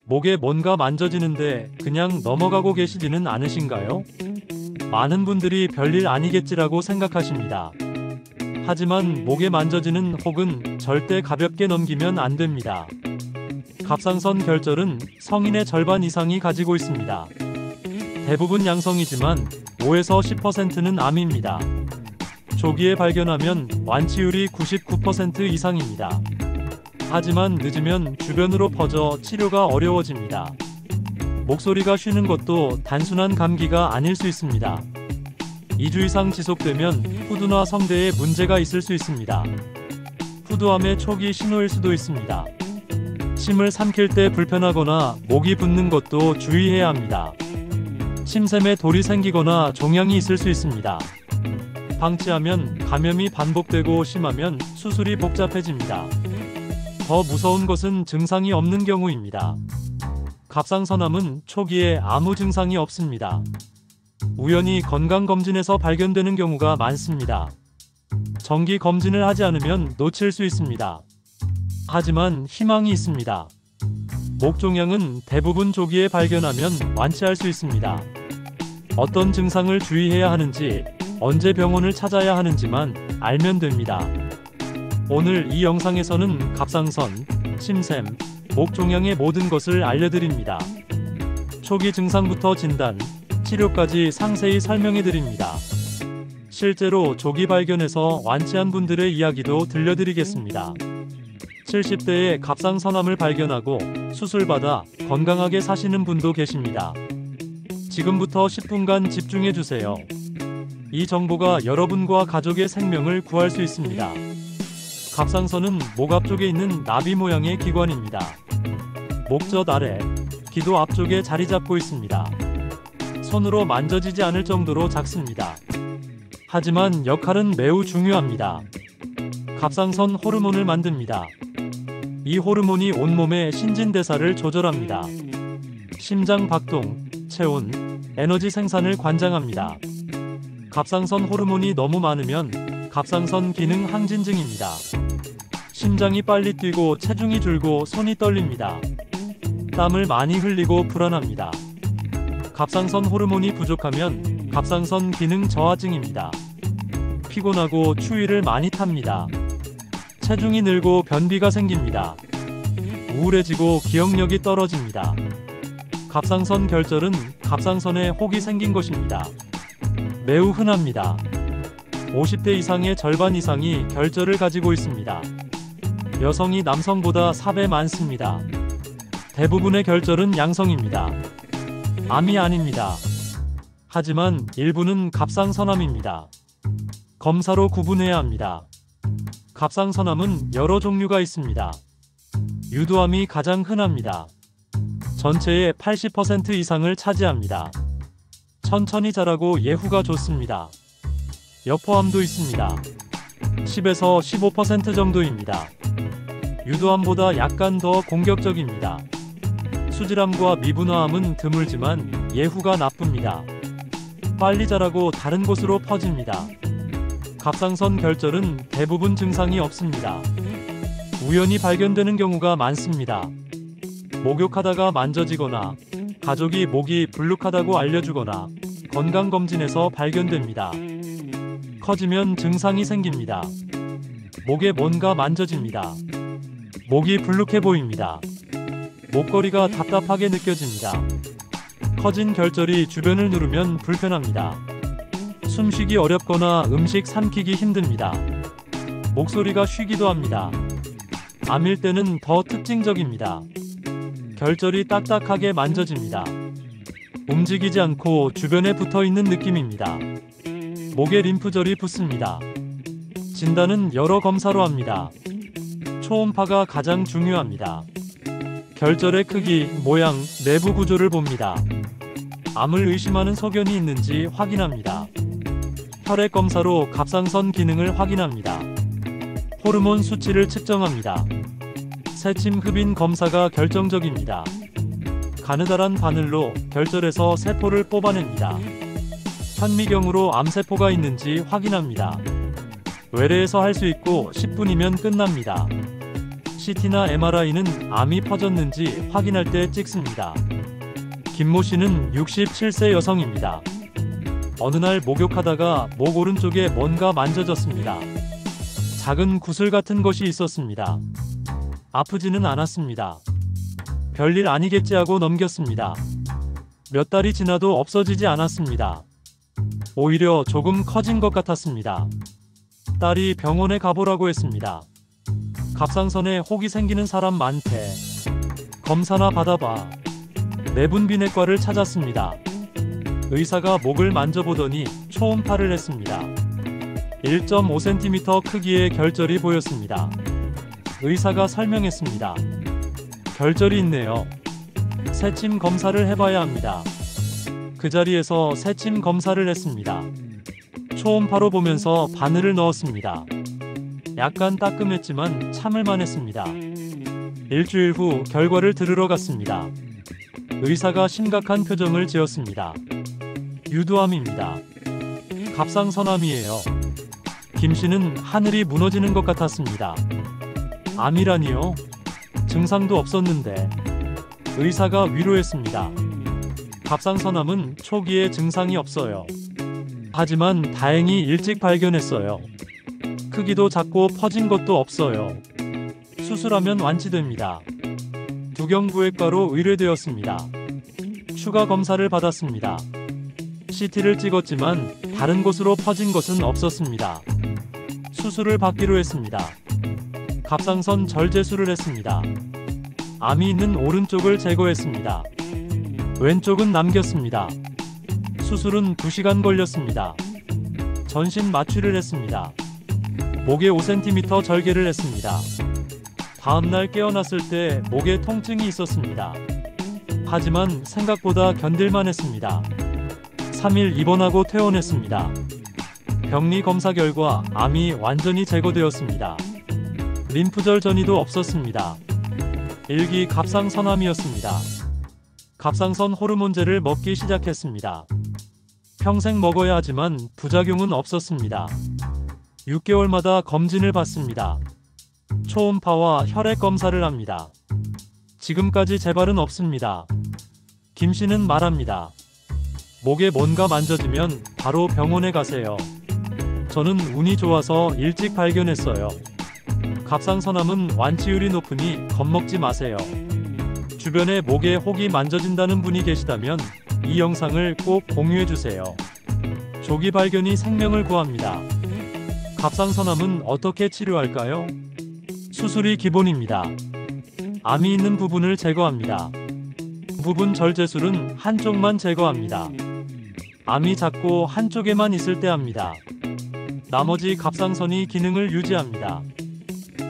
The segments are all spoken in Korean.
목에 뭔가 만져지는데 그냥 넘어가고 계시지는 않으신가요? 많은 분들이 별일 아니겠지라고 생각하십니다. 하지만 목에 만져지는 혹은 절대 가볍게 넘기면 안 됩니다. 갑상선 결절은 성인의 절반 이상이 가지고 있습니다. 대부분 양성이지만 5에서 10%는 암입니다. 조기에 발견하면 완치율이 99% 이상입니다. 하지만 늦으면 주변으로 퍼져 치료가 어려워집니다. 목소리가 쉬는 것도 단순한 감기가 아닐 수 있습니다. 2주 이상 지속되면 후두나 성대에 문제가 있을 수 있습니다. 후두암의 초기 신호일 수도 있습니다. 침을 삼킬 때 불편하거나 목이 붓는 것도 주의해야 합니다. 침샘에 돌이 생기거나 종양이 있을 수 있습니다. 방치하면 감염이 반복되고 심하면 수술이 복잡해집니다. 더 무서운 것은 증상이 없는 경우입니다. 갑상선암은 초기에 아무 증상이 없습니다. 우연히 건강검진에서 발견되는 경우가 많습니다. 정기 검진을 하지 않으면 놓칠 수 있습니다. 하지만 희망이 있습니다. 목종양은 대부분 조기에 발견하면 완치할 수 있습니다. 어떤 증상을 주의해야 하는지, 언제 병원을 찾아야 하는지만 알면 됩니다. 오늘 이 영상에서는 갑상선, 침샘, 목종양의 모든 것을 알려드립니다. 초기 증상부터 진단, 치료까지 상세히 설명해드립니다. 실제로 조기 발견해서 완치한 분들의 이야기도 들려드리겠습니다. 70대에 갑상선암을 발견하고 수술받아 건강하게 사시는 분도 계십니다. 지금부터 10분간 집중해주세요. 이 정보가 여러분과 가족의 생명을 구할 수 있습니다. 갑상선은 목 앞쪽에 있는 나비 모양의 기관입니다. 목젖 아래, 기도 앞쪽에 자리 잡고 있습니다. 손으로 만져지지 않을 정도로 작습니다. 하지만 역할은 매우 중요합니다. 갑상선 호르몬을 만듭니다. 이 호르몬이 온몸의 신진대사를 조절합니다. 심장 박동, 체온, 에너지 생산을 관장합니다. 갑상선 호르몬이 너무 많으면 갑상선 기능 항진증입니다. 심장이 빨리 뛰고 체중이 줄고 손이 떨립니다. 땀을 많이 흘리고 불안합니다. 갑상선 호르몬이 부족하면 갑상선 기능 저하증입니다. 피곤하고 추위를 많이 탑니다. 체중이 늘고 변비가 생깁니다. 우울해지고 기억력이 떨어집니다. 갑상선 결절은 갑상선에 혹이 생긴 것입니다. 매우 흔합니다. 50대 이상의 절반 이상이 결절을 가지고 있습니다. 여성이 남성보다 4배 많습니다. 대부분의 결절은 양성입니다. 암이 아닙니다. 하지만 일부는 갑상선암입니다. 검사로 구분해야 합니다. 갑상선암은 여러 종류가 있습니다. 유두암이 가장 흔합니다. 전체의 80% 이상을 차지합니다. 천천히 자라고 예후가 좋습니다. 여포암도 있습니다. 10에서 15% 정도입니다. 유두암보다 약간 더 공격적입니다. 수질암과 미분화암은 드물지만 예후가 나쁩니다. 빨리 자라고 다른 곳으로 퍼집니다. 갑상선 결절은 대부분 증상이 없습니다. 우연히 발견되는 경우가 많습니다. 목욕하다가 만져지거나 가족이 목이 불룩하다고 알려주거나 건강검진에서 발견됩니다. 커지면 증상이 생깁니다. 목에 뭔가 만져집니다. 목이 불룩해 보입니다. 목걸이가 답답하게 느껴집니다. 커진 결절이 주변을 누르면 불편합니다. 숨쉬기 어렵거나 음식 삼키기 힘듭니다. 목소리가 쉬기도 합니다. 암일 때는 더 특징적입니다. 결절이 딱딱하게 만져집니다. 움직이지 않고 주변에 붙어있는 느낌입니다. 목에 림프절이 붙습니다. 진단은 여러 검사로 합니다. 초음파가 가장 중요합니다. 결절의 크기, 모양, 내부 구조를 봅니다. 암을 의심하는 소견이 있는지 확인합니다. 혈액 검사로 갑상선 기능을 확인합니다. 호르몬 수치를 측정합니다. 새침 흡인 검사가 결정적입니다. 가느다란 바늘로 결절에서 세포를 뽑아냅니다. 현미경으로 암세포가 있는지 확인합니다. 외래에서 할 수 있고 10분이면 끝납니다. CT나 MRI는 암이 퍼졌는지 확인할 때 찍습니다. 김모 씨는 67세 여성입니다. 어느 날 목욕하다가 목 오른쪽에 뭔가 만져졌습니다. 작은 구슬 같은 것이 있었습니다. 아프지는 않았습니다. 별일 아니겠지 하고 넘겼습니다. 몇 달이 지나도 없어지지 않았습니다. 오히려 조금 커진 것 같았습니다. 딸이 병원에 가보라고 했습니다. 갑상선에 혹이 생기는 사람 많대. 검사나 받아봐. 내분비내과를 찾았습니다. 의사가 목을 만져보더니 초음파를 했습니다. 1.5cm 크기의 결절이 보였습니다. 의사가 설명했습니다. 결절이 있네요. 새침 검사를 해봐야 합니다. 그 자리에서 새침 검사를 했습니다. 초음파로 보면서 바늘을 넣었습니다. 약간 따끔했지만 참을만 했습니다. 일주일 후 결과를 들으러 갔습니다. 의사가 심각한 표정을 지었습니다. 유두암입니다. 갑상선암이에요. 김 씨는 하늘이 무너지는 것 같았습니다. 암이라니요? 증상도 없었는데. 의사가 위로했습니다. 갑상선암은 초기에 증상이 없어요. 하지만 다행히 일찍 발견했어요. 크기도 작고 퍼진 것도 없어요. 수술하면 완치됩니다. 두경부외과로 의뢰되었습니다. 추가 검사를 받았습니다. CT를 찍었지만 다른 곳으로 퍼진 것은 없었습니다. 수술을 받기로 했습니다. 갑상선 절제술을 했습니다. 암이 있는 오른쪽을 제거했습니다. 왼쪽은 남겼습니다. 수술은 2시간 걸렸습니다. 전신 마취를 했습니다. 목에 5cm 절개를 했습니다. 다음날 깨어났을 때 목에 통증이 있었습니다. 하지만 생각보다 견딜만 했습니다. 3일 입원하고 퇴원했습니다. 병리 검사 결과 암이 완전히 제거되었습니다. 림프절 전이도 없었습니다. 일기 갑상선암이었습니다. 갑상선 호르몬제를 먹기 시작했습니다. 평생 먹어야 하지만 부작용은 없었습니다. 6개월마다 검진을 받습니다. 초음파와 혈액 검사를 합니다. 지금까지 재발은 없습니다. 김 씨는 말합니다. 목에 뭔가 만져지면 바로 병원에 가세요. 저는 운이 좋아서 일찍 발견했어요. 갑상선암은 완치율이 높으니 겁먹지 마세요. 주변에 목에 혹이 만져진다는 분이 계시다면 이 영상을 꼭 공유해주세요. 조기 발견이 생명을 구합니다. 갑상선암은 어떻게 치료할까요? 수술이 기본입니다. 암이 있는 부분을 제거합니다. 부분 절제술은 한쪽만 제거합니다. 암이 작고 한쪽에만 있을 때 합니다. 나머지 갑상선이 기능을 유지합니다.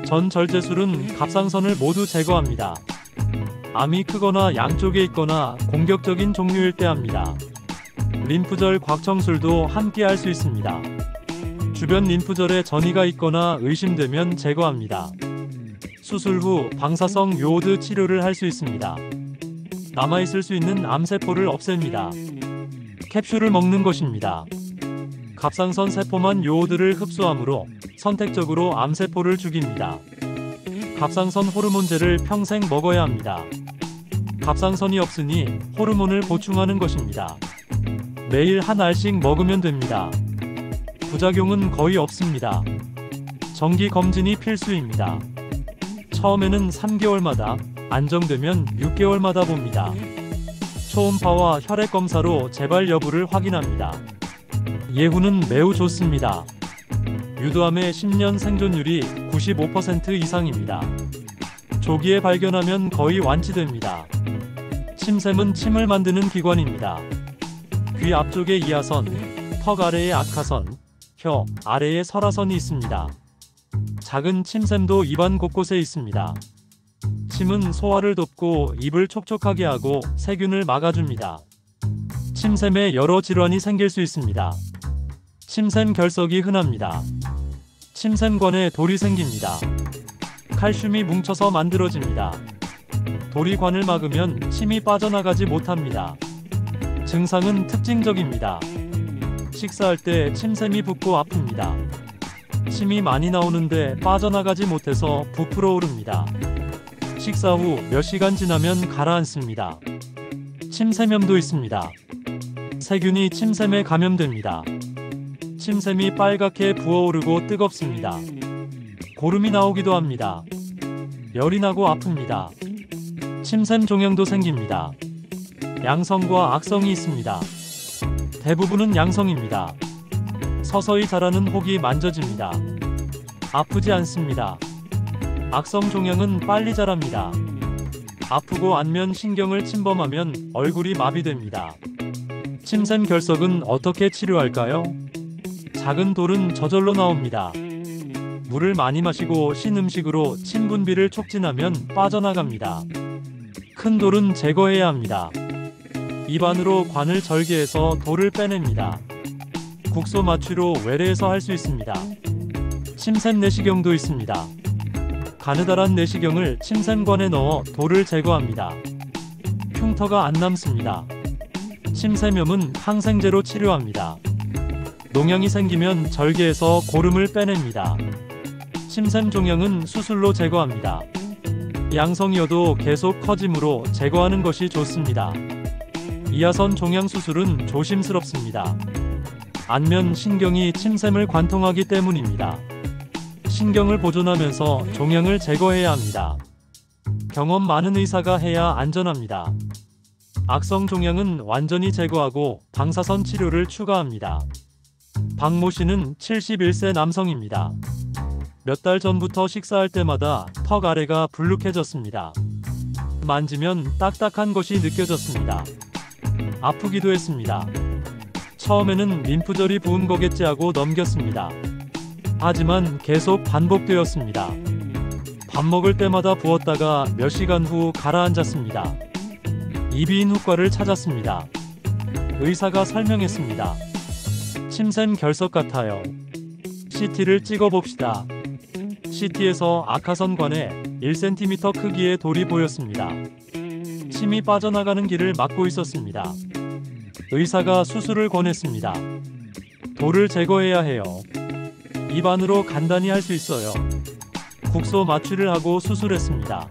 전 절제술은 갑상선을 모두 제거합니다. 암이 크거나 양쪽에 있거나 공격적인 종류일 때 합니다. 림프절 곽청술도 함께 할 수 있습니다. 주변 림프절에 전이가 있거나 의심되면 제거합니다. 수술 후 방사성 요오드 치료를 할 수 있습니다. 남아있을 수 있는 암세포를 없앱니다. 캡슐을 먹는 것입니다. 갑상선 세포만 요오드를 흡수하므로 선택적으로 암세포를 죽입니다. 갑상선 호르몬제를 평생 먹어야 합니다. 갑상선이 없으니 호르몬을 보충하는 것입니다. 매일 한 알씩 먹으면 됩니다. 부작용은 거의 없습니다. 정기 검진이 필수입니다. 처음에는 3개월마다, 안정되면 6개월마다 봅니다. 초음파와 혈액 검사로 재발 여부를 확인합니다. 예후는 매우 좋습니다. 유두암의 10년 생존율이 95% 이상입니다. 조기에 발견하면 거의 완치됩니다. 침샘은 침을 만드는 기관입니다. 귀 앞쪽에 이하선, 턱 아래에 악하선, 혀 아래에 설하선이 있습니다. 작은 침샘도 입안 곳곳에 있습니다. 침은 소화를 돕고 입을 촉촉하게 하고 세균을 막아줍니다. 침샘에 여러 질환이 생길 수 있습니다. 침샘 결석이 흔합니다. 침샘관에 돌이 생깁니다. 칼슘이 뭉쳐서 만들어집니다. 돌이 관을 막으면 침이 빠져나가지 못합니다. 증상은 특징적입니다. 식사할 때 침샘이 붓고 아픕니다. 침이 많이 나오는데 빠져나가지 못해서 부풀어 오릅니다. 식사 후 몇 시간 지나면 가라앉습니다. 침샘염도 있습니다. 세균이 침샘에 감염됩니다. 침샘이 빨갛게 부어오르고 뜨겁습니다. 고름이 나오기도 합니다. 열이 나고 아픕니다. 침샘 종양도 생깁니다. 양성과 악성이 있습니다. 대부분은 양성입니다. 서서히 자라는 혹이 만져집니다. 아프지 않습니다. 악성 종양은 빨리 자랍니다. 아프고 안면 신경을 침범하면 얼굴이 마비됩니다. 침샘 결석은 어떻게 치료할까요? 작은 돌은 저절로 나옵니다. 물을 많이 마시고 신 음식으로 침 분비를 촉진하면 빠져나갑니다. 큰 돌은 제거해야 합니다. 입안으로 관을 절개해서 돌을 빼냅니다. 국소 마취로 외래에서 할 수 있습니다. 침샘 내시경도 있습니다. 가느다란 내시경을 침샘관에 넣어 돌을 제거합니다. 흉터가 안 남습니다. 침샘염은 항생제로 치료합니다. 농양이 생기면 절개해서 고름을 빼냅니다. 침샘 종양은 수술로 제거합니다. 양성이어도 계속 커지므로 제거하는 것이 좋습니다. 이하선 종양 수술은 조심스럽습니다. 안면 신경이 침샘을 관통하기 때문입니다. 신경을 보존하면서 종양을 제거해야 합니다. 경험 많은 의사가 해야 안전합니다. 악성 종양은 완전히 제거하고 방사선 치료를 추가합니다. 박모 씨는 71세 남성입니다. 몇 달 전부터 식사할 때마다 턱 아래가 불룩해졌습니다. 만지면 딱딱한 것이 느껴졌습니다. 아프기도 했습니다. 처음에는 림프절이 부은 거겠지 하고 넘겼습니다. 하지만 계속 반복되었습니다. 밥 먹을 때마다 부었다가 몇 시간 후 가라앉았습니다. 이비인후과를 찾았습니다. 의사가 설명했습니다. 침샘 결석 같아요. CT를 찍어봅시다. CT에서 악화선관에 1cm 크기의 돌이 보였습니다. 침이 빠져나가는 길을 막고 있었습니다. 의사가 수술을 권했습니다. 돌을 제거해야 해요. 입안으로 간단히 할 수 있어요. 국소 마취를 하고 수술했습니다.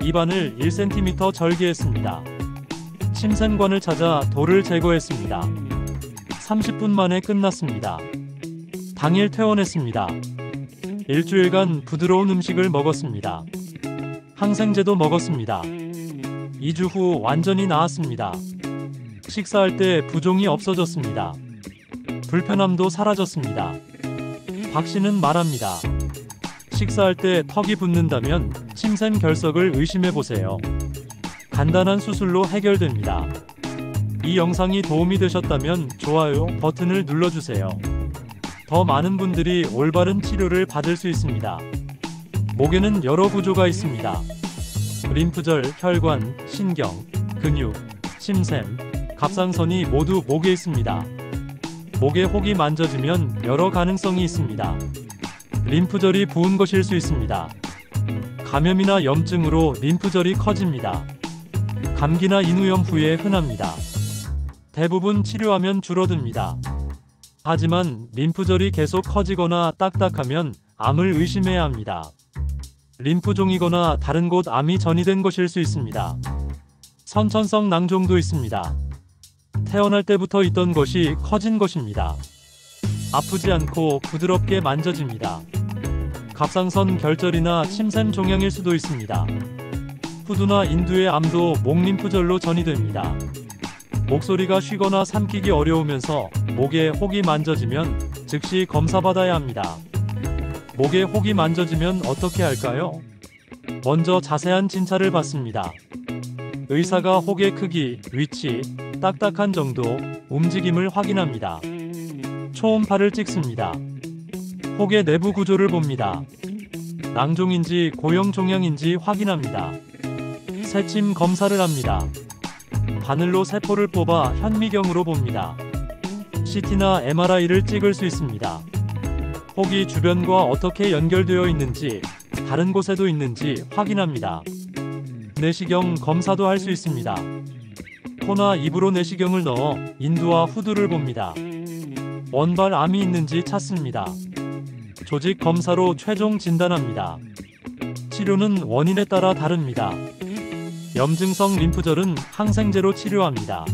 입안을 1cm 절개했습니다. 침샘관을 찾아 돌을 제거했습니다. 30분 만에 끝났습니다. 당일 퇴원했습니다. 일주일간 부드러운 음식을 먹었습니다. 항생제도 먹었습니다. 2주 후 완전히 나았습니다. 식사할 때 부종이 없어졌습니다. 불편함도 사라졌습니다. 박 씨는 말합니다. 식사할 때 턱이 붓는다면 침샘 결석을 의심해보세요. 간단한 수술로 해결됩니다. 이 영상이 도움이 되셨다면 좋아요 버튼을 눌러주세요. 더 많은 분들이 올바른 치료를 받을 수 있습니다. 목에는 여러 구조가 있습니다. 림프절, 혈관, 신경, 근육, 침샘, 갑상선이 모두 목에 있습니다. 목에 혹이 만져지면 여러 가능성이 있습니다. 림프절이 부은 것일 수 있습니다. 감염이나 염증으로 림프절이 커집니다. 감기나 인후염 후에 흔합니다. 대부분 치료하면 줄어듭니다. 하지만 림프절이 계속 커지거나 딱딱하면 암을 의심해야 합니다. 림프종이거나 다른 곳 암이 전이된 것일 수 있습니다. 선천성 낭종도 있습니다. 태어날 때부터 있던 것이 커진 것입니다. 아프지 않고 부드럽게 만져집니다. 갑상선 결절이나 침샘 종양일 수도 있습니다. 후두나 인두의 암도 목림프절로 전이됩니다. 목소리가 쉬거나 삼키기 어려우면서 목에 혹이 만져지면 즉시 검사받아야 합니다. 목에 혹이 만져지면 어떻게 할까요? 먼저 자세한 진찰을 받습니다. 의사가 혹의 크기, 위치, 딱딱한 정도, 움직임을 확인합니다. 초음파를 찍습니다. 혹의 내부 구조를 봅니다. 낭종인지 고형 종양인지 확인합니다. 새침 검사를 합니다. 바늘로 세포를 뽑아 현미경으로 봅니다. CT나 MRI를 찍을 수 있습니다. 혹이 주변과 어떻게 연결되어 있는지, 다른 곳에도 있는지 확인합니다. 내시경 검사도 할 수 있습니다. 코나 입으로 내시경을 넣어 인두와 후두를 봅니다. 원발 암이 있는지 찾습니다. 조직 검사로 최종 진단합니다. 치료는 원인에 따라 다릅니다. 염증성 림프절은 항생제로 치료합니다.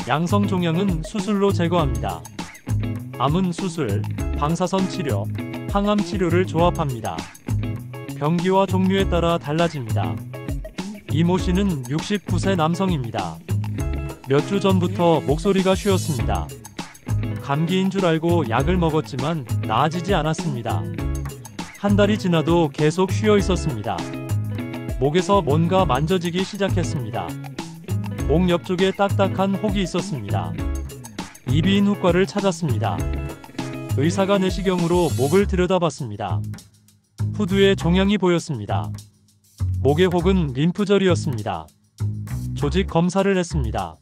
양성 종양은 수술로 제거합니다. 암은 수술, 방사선 치료, 항암 치료를 조합합니다. 병기와 종류에 따라 달라집니다. 이모 씨는 69세 남성입니다. 몇 주 전부터 목소리가 쉬었습니다. 감기인 줄 알고 약을 먹었지만 나아지지 않았습니다. 한 달이 지나도 계속 쉬어 있었습니다. 목에서 뭔가 만져지기 시작했습니다. 목 옆쪽에 딱딱한 혹이 있었습니다. 이비인후과를 찾았습니다. 의사가 내시경으로 목을 들여다봤습니다. 후두에 종양이 보였습니다. 목의 혹은 림프절이었습니다. 조직 검사를 했습니다.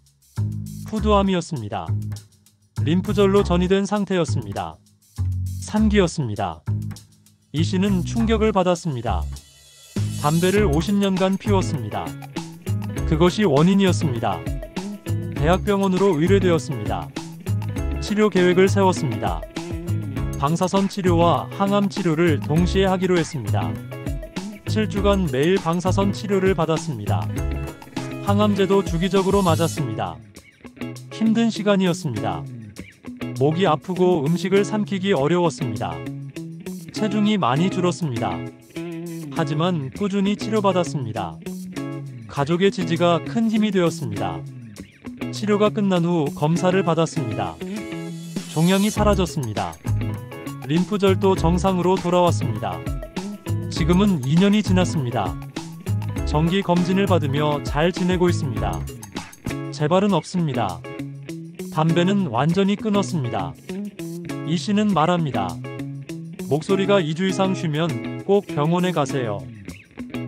후두암이었습니다. 림프절로 전이된 상태였습니다. 산기였습니다. 이 씨는 충격을 받았습니다. 담배를 50년간 피웠습니다. 그것이 원인이었습니다. 대학병원으로 의뢰되었습니다. 치료 계획을 세웠습니다. 방사선 치료와 항암 치료를 동시에 하기로 했습니다. 7주간 매일 방사선 치료를 받았습니다. 항암제도 주기적으로 맞았습니다. 힘든 시간이었습니다. 목이 아프고 음식을 삼키기 어려웠습니다. 체중이 많이 줄었습니다. 하지만 꾸준히 치료받았습니다. 가족의 지지가 큰 힘이 되었습니다. 치료가 끝난 후 검사를 받았습니다. 종양이 사라졌습니다. 림프절도 정상으로 돌아왔습니다. 지금은 2년이 지났습니다. 정기 검진을 받으며 잘 지내고 있습니다. 재발은 없습니다. 담배는 완전히 끊었습니다. 이 씨는 말합니다. 목소리가 2주 이상 쉬면 꼭 병원에 가세요.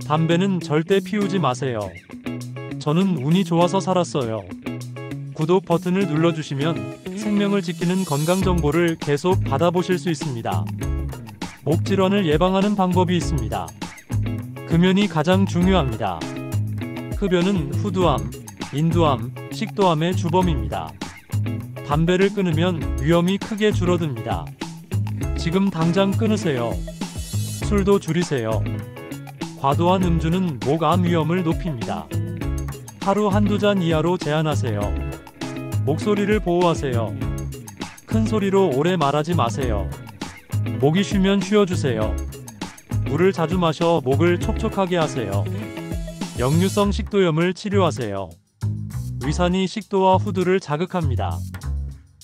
담배는 절대 피우지 마세요. 저는 운이 좋아서 살았어요. 구독 버튼을 눌러주시면 생명을 지키는 건강 정보를 계속 받아보실 수 있습니다. 목 질환을 예방하는 방법이 있습니다. 금연이 가장 중요합니다. 흡연은 후두암, 인두암, 식도암의 주범입니다. 담배를 끊으면 위험이 크게 줄어듭니다. 지금 당장 끊으세요. 술도 줄이세요. 과도한 음주는 목암 위험을 높입니다. 하루 한두 잔 이하로 제한하세요. 목소리를 보호하세요. 큰 소리로 오래 말하지 마세요. 목이 쉬면 쉬어주세요. 물을 자주 마셔 목을 촉촉하게 하세요. 역류성 식도염을 치료하세요. 위산이 식도와 후두를 자극합니다.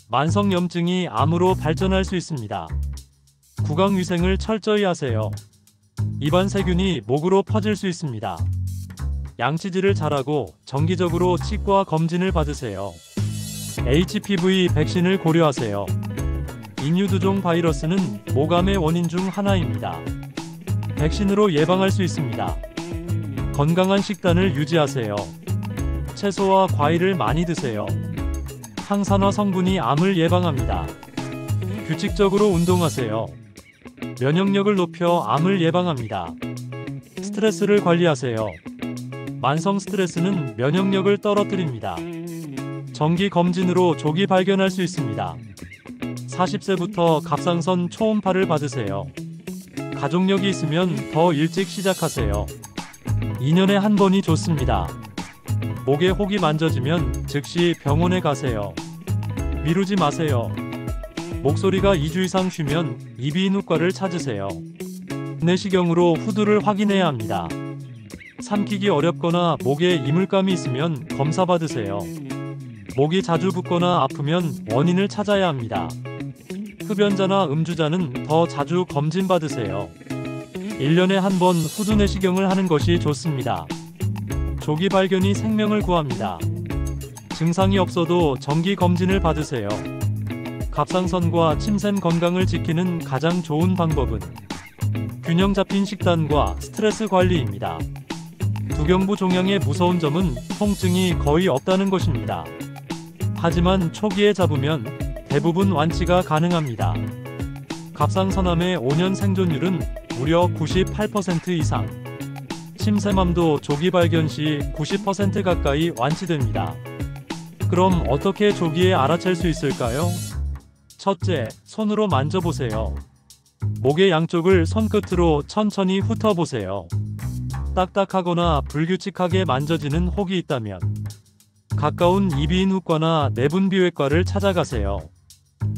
만성염증이 암으로 발전할 수 있습니다. 구강위생을 철저히 하세요. 입안 세균이 목으로 퍼질 수 있습니다. 양치질을 잘하고 정기적으로 치과 검진을 받으세요. HPV 백신을 고려하세요. 인유두종 바이러스는 목암의 원인 중 하나입니다. 백신으로 예방할 수 있습니다. 건강한 식단을 유지하세요. 채소와 과일을 많이 드세요. 항산화 성분이 암을 예방합니다. 규칙적으로 운동하세요. 면역력을 높여 암을 예방합니다. 스트레스를 관리하세요. 만성 스트레스는 면역력을 떨어뜨립니다. 정기 검진으로 조기 발견할 수 있습니다. 40세부터 갑상선 초음파를 받으세요. 가족력이 있으면 더 일찍 시작하세요. 2년에 한 번이 좋습니다. 목에 혹이 만져지면 즉시 병원에 가세요. 미루지 마세요. 목소리가 2주 이상 쉬면 이비인후과를 찾으세요. 내시경으로 후두를 확인해야 합니다. 삼키기 어렵거나 목에 이물감이 있으면 검사 받으세요. 목이 자주 붓거나 아프면 원인을 찾아야 합니다. 흡연자나 음주자는 더 자주 검진 받으세요. 1년에 한 번 후두 내시경을 하는 것이 좋습니다. 조기 발견이 생명을 구합니다. 증상이 없어도 정기 검진을 받으세요. 갑상선과 침샘 건강을 지키는 가장 좋은 방법은 균형 잡힌 식단과 스트레스 관리입니다. 두경부 종양의 무서운 점은 통증이 거의 없다는 것입니다. 하지만 초기에 잡으면 대부분 완치가 가능합니다. 갑상선암의 5년 생존율은 무려 98% 이상. 침샘암도 조기 발견 시 90% 가까이 완치됩니다. 그럼 어떻게 조기에 알아챌 수 있을까요? 첫째, 손으로 만져보세요. 목의 양쪽을 손끝으로 천천히 훑어보세요. 딱딱하거나 불규칙하게 만져지는 혹이 있다면 가까운 이비인후과나 내분비외과를 찾아가세요.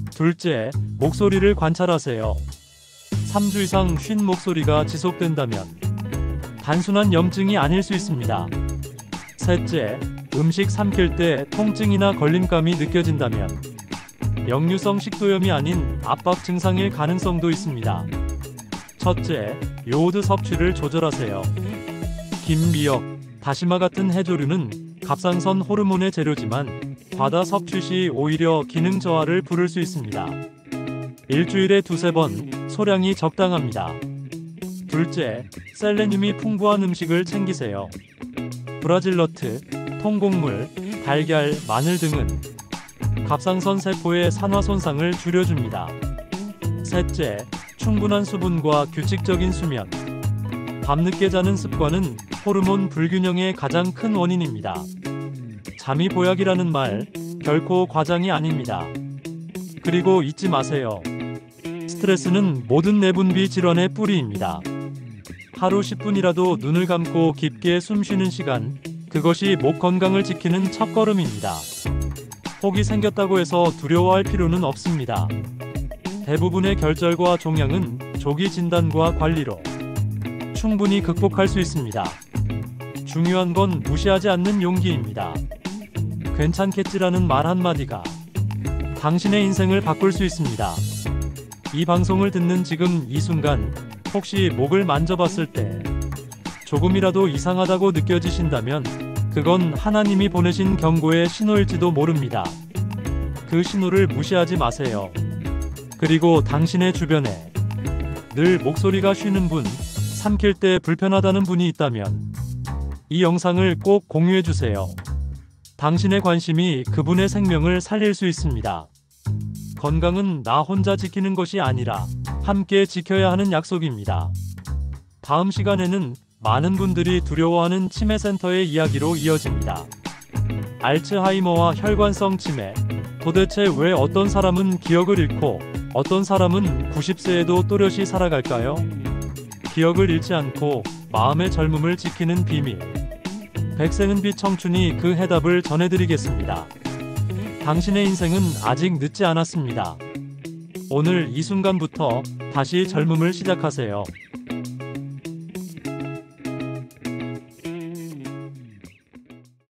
둘째, 목소리를 관찰하세요. 3주 이상 쉰 목소리가 지속된다면 단순한 염증이 아닐 수 있습니다. 셋째, 음식 삼킬 때 통증이나 걸림감이 느껴진다면 역류성 식도염이 아닌 압박 증상일 가능성도 있습니다. 첫째, 요오드 섭취를 조절하세요. 김, 미역, 다시마 같은 해조류는 갑상선 호르몬의 재료지만 과다 섭취 시 오히려 기능 저하를 부를 수 있습니다. 일주일에 2~3번, 소량이 적당합니다. 둘째, 셀레늄이 풍부한 음식을 챙기세요. 브라질너트, 통곡물, 달걀, 마늘 등은 갑상선 세포의 산화 손상을 줄여줍니다. 셋째, 충분한 수분과 규칙적인 수면. 밤늦게 자는 습관은 호르몬 불균형의 가장 큰 원인입니다. 잠이 보약이라는 말 결코 과장이 아닙니다. 그리고 잊지 마세요. 스트레스는 모든 내분비 질환의 뿌리입니다. 하루 10분이라도 눈을 감고 깊게 숨 쉬는 시간, 그것이 목 건강을 지키는 첫걸음입니다. 혹이 생겼다고 해서 두려워할 필요는 없습니다. 대부분의 결절과 종양은 조기 진단과 관리로 충분히 극복할 수 있습니다. 중요한 건 무시하지 않는 용기입니다. 괜찮겠지라는 말 한마디가 당신의 인생을 바꿀 수 있습니다. 이 방송을 듣는 지금 이 순간 혹시 목을 만져봤을 때 조금이라도 이상하다고 느껴지신다면 그건 하나님이 보내신 경고의 신호일지도 모릅니다. 그 신호를 무시하지 마세요. 그리고 당신의 주변에 늘 목소리가 쉬는 분, 삼킬 때 불편하다는 분이 있다면 이 영상을 꼭 공유해주세요. 당신의 관심이 그분의 생명을 살릴 수 있습니다. 건강은 나 혼자 지키는 것이 아니라 함께 지켜야 하는 약속입니다. 다음 시간에는 많은 분들이 두려워하는 치매센터의 이야기로 이어집니다. 알츠하이머와 혈관성 치매. 도대체 왜 어떤 사람은 기억을 잃고 어떤 사람은 90세에도 또렷이 살아갈까요? 기억을 잃지 않고 마음의 젊음을 지키는 비밀. 백세는 빛 청춘이 그 해답을 전해드리겠습니다. 당신의 인생은 아직 늦지 않았습니다. 오늘 이 순간부터 다시 젊음을 시작하세요.